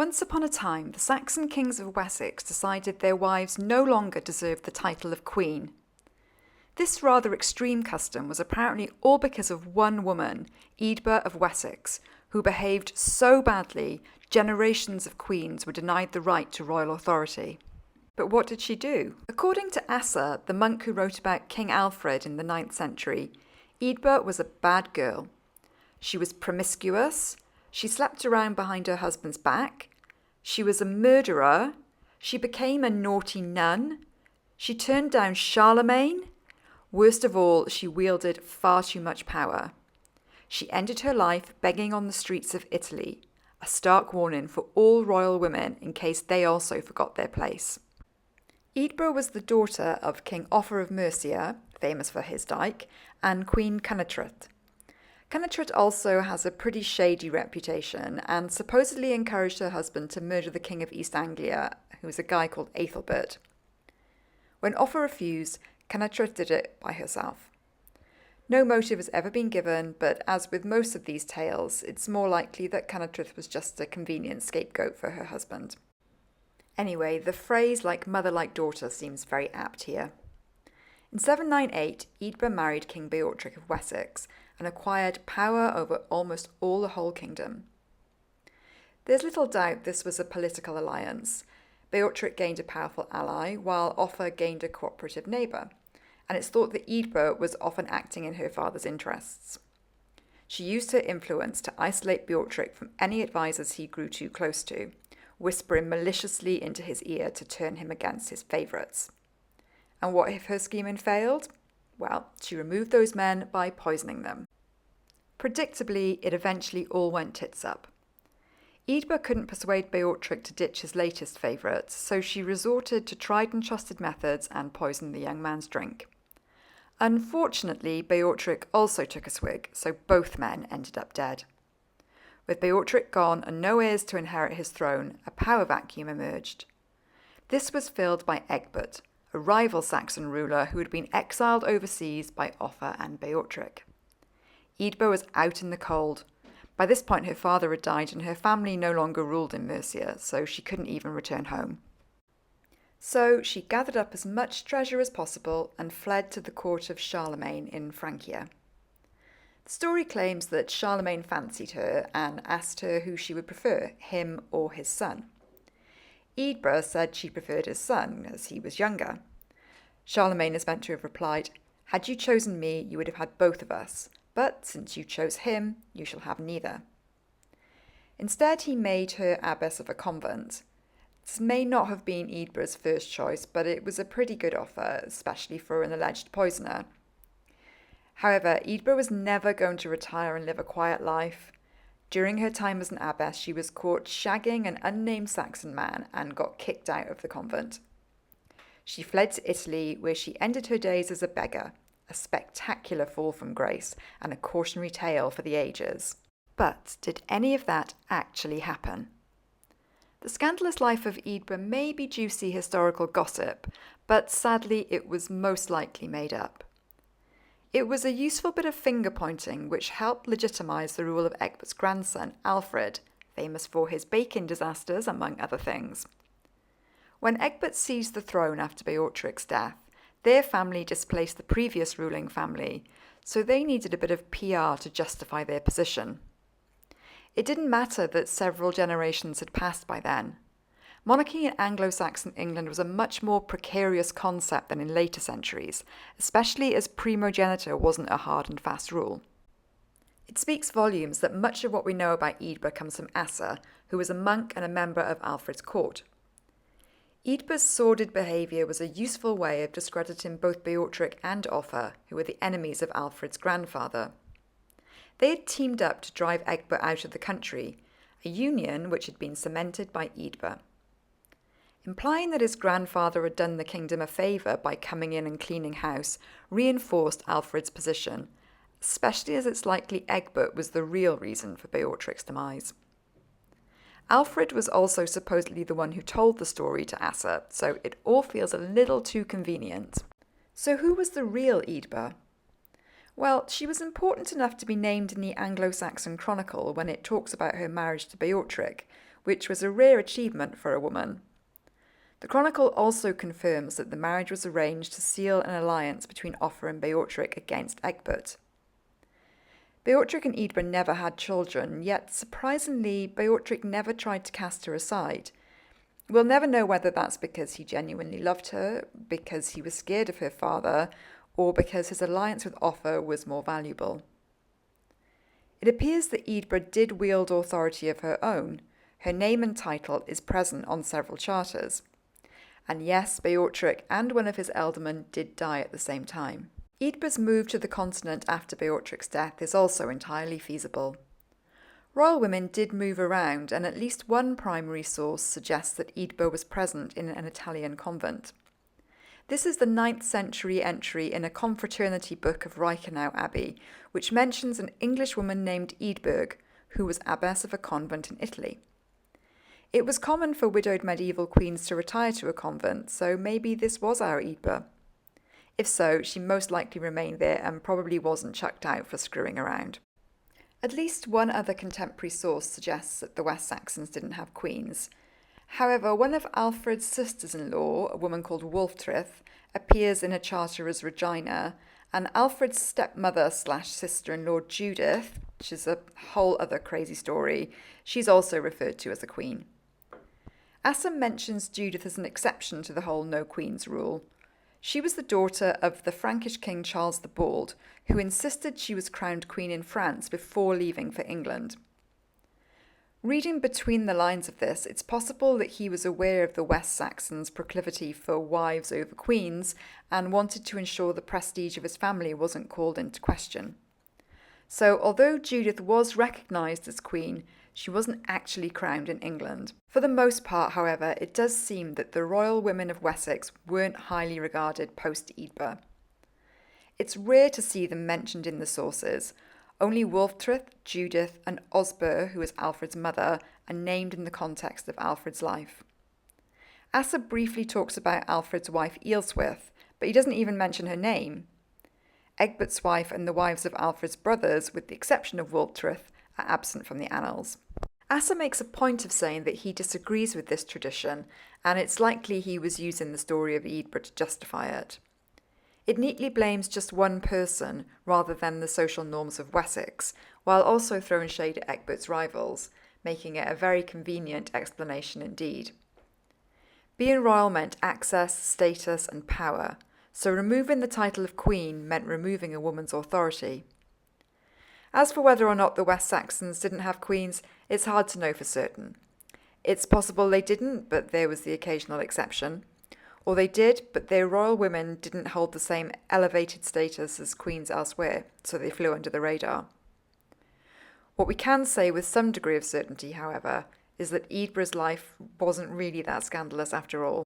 Once upon a time, the Saxon kings of Wessex decided their wives no longer deserved the title of queen. This rather extreme custom was apparently all because of one woman, Eadburh of Wessex, who behaved so badly, generations of queens were denied the right to royal authority. But what did she do? According to Asser, the monk who wrote about King Alfred in the 9th century, Eadburh was a bad girl. She was promiscuous, she slept around behind her husband's back, she was a murderer, she became a naughty nun, she turned down Charlemagne. Worst of all, she wielded far too much power. She ended her life begging on the streets of Italy, a stark warning for all royal women in case they also forgot their place. Eadburh was the daughter of King Offa of Mercia, famous for his dyke, and Queen Cynethryth. Cynethryth also has a pretty shady reputation and supposedly encouraged her husband to murder the King of East Anglia, who was a guy called Aethelbert. When Offa refused, Cynethryth did it by herself. No motive has ever been given, but as with most of these tales, it's more likely that Cynethryth was just a convenient scapegoat for her husband. Anyway, the phrase like mother like daughter seems very apt here. In 798, Eadburh married King Beorhtric of Wessex and acquired power over almost all the whole kingdom. There's little doubt this was a political alliance. Beorhtric gained a powerful ally, while Offa gained a cooperative neighbour, and it's thought that Eadburh was often acting in her father's interests. She used her influence to isolate Beorhtric from any advisers he grew too close to, whispering maliciously into his ear to turn him against his favourites. And what if her scheming failed? Well, she removed those men by poisoning them. Predictably, it eventually all went tits up. Eadburh couldn't persuade Beorhtric to ditch his latest favourite, so she resorted to tried and trusted methods and poisoned the young man's drink. Unfortunately, Beorhtric also took a swig, so both men ended up dead. With Beorhtric gone and no heirs to inherit his throne, a power vacuum emerged. This was filled by Egbert, a rival Saxon ruler who had been exiled overseas by Offa and Beorhtric. Eadburh was out in the cold. By this point her father had died and her family no longer ruled in Mercia, so she couldn't even return home. So she gathered up as much treasure as possible and fled to the court of Charlemagne in Francia. The story claims that Charlemagne fancied her and asked her who she would prefer, him or his son. Eadburh said she preferred his son, as he was younger. Charlemagne is meant to have replied, "Had you chosen me, you would have had both of us, but since you chose him, you shall have neither." Instead, he made her abbess of a convent. This may not have been Eadburh's first choice, but it was a pretty good offer, especially for an alleged poisoner. However, Eadburh was never going to retire and live a quiet life. During her time as an abbess, she was caught shagging an unnamed Saxon man and got kicked out of the convent. She fled to Italy, where she ended her days as a beggar, a spectacular fall from grace and a cautionary tale for the ages. But did any of that actually happen? The scandalous life of Eadburh may be juicy historical gossip, but sadly it was most likely made up. It was a useful bit of finger-pointing which helped legitimise the rule of Egbert's grandson, Alfred, famous for his baking disasters, among other things. When Egbert seized the throne after Beorhtric's death, their family displaced the previous ruling family, so they needed a bit of PR to justify their position. It didn't matter that several generations had passed by then. Monarchy in Anglo-Saxon England was a much more precarious concept than in later centuries, especially as primogeniture wasn't a hard and fast rule. It speaks volumes that much of what we know about Eadburh comes from Asser, who was a monk and a member of Alfred's court. Eadburh's sordid behaviour was a useful way of discrediting both Beorhtric and Offa, who were the enemies of Alfred's grandfather. They had teamed up to drive Egbert out of the country, a union which had been cemented by Eadburh. Implying that his grandfather had done the kingdom a favour by coming in and cleaning house reinforced Alfred's position, especially as it's likely Egbert was the real reason for Beorhtric's demise. Alfred was also supposedly the one who told the story to Asser, so it all feels a little too convenient. So who was the real Eadburh? Well, she was important enough to be named in the Anglo-Saxon Chronicle when it talks about her marriage to Beorhtric, which was a rare achievement for a woman. The chronicle also confirms that the marriage was arranged to seal an alliance between Offa and Beorhtric against Egbert. Beorhtric and Eadburh never had children, yet surprisingly, Beorhtric never tried to cast her aside. We'll never know whether that's because he genuinely loved her, because he was scared of her father, or because his alliance with Offa was more valuable. It appears that Eadburh did wield authority of her own. Her name and title is present on several charters. And yes, Beorhtric and one of his ealdormen did die at the same time. Eadburh's move to the continent after Beorhtric's death is also entirely feasible. Royal women did move around, and at least one primary source suggests that Eadburh was present in an Italian convent. This is the 9th century entry in a confraternity book of Reichenau Abbey, which mentions an English woman named Eadburh, who was abbess of a convent in Italy. It was common for widowed medieval queens to retire to a convent, so maybe this was our Eadburh. If so, she most likely remained there and probably wasn't chucked out for screwing around. At least one other contemporary source suggests that the West Saxons didn't have queens. However, one of Alfred's sisters-in-law, a woman called Wulftrith, appears in a charter as Regina, and Alfred's stepmother/sister-in-law Judith, which is a whole other crazy story, she's also referred to as a queen. Asa mentions Judith as an exception to the whole no queens rule. She was the daughter of the Frankish king Charles the Bald, who insisted she was crowned queen in France before leaving for England. Reading between the lines of this, it's possible that he was aware of the West Saxons' proclivity for wives over queens and wanted to ensure the prestige of his family wasn't called into question. So, although Judith was recognised as queen, she wasn't actually crowned in England. For the most part, however, it does seem that the royal women of Wessex weren't highly regarded post-Eadburh. It's rare to see them mentioned in the sources. Only Wulftrith, Judith, and Osburh, who was Alfred's mother, are named in the context of Alfred's life. Asa briefly talks about Alfred's wife Ealhswith, but he doesn't even mention her name. Egbert's wife and the wives of Alfred's brothers, with the exception of Wulftrith, are absent from the annals. Asa makes a point of saying that he disagrees with this tradition, and it's likely he was using the story of Eadburh to justify it. It neatly blames just one person rather than the social norms of Wessex, while also throwing shade at Egbert's rivals, making it a very convenient explanation indeed. Being royal meant access, status, and power, so removing the title of queen meant removing a woman's authority. As for whether or not the West Saxons didn't have queens, it's hard to know for certain. It's possible they didn't, but there was the occasional exception. Or they did, but their royal women didn't hold the same elevated status as queens elsewhere, so they flew under the radar. What we can say with some degree of certainty, however, is that Eadburh's life wasn't really that scandalous after all.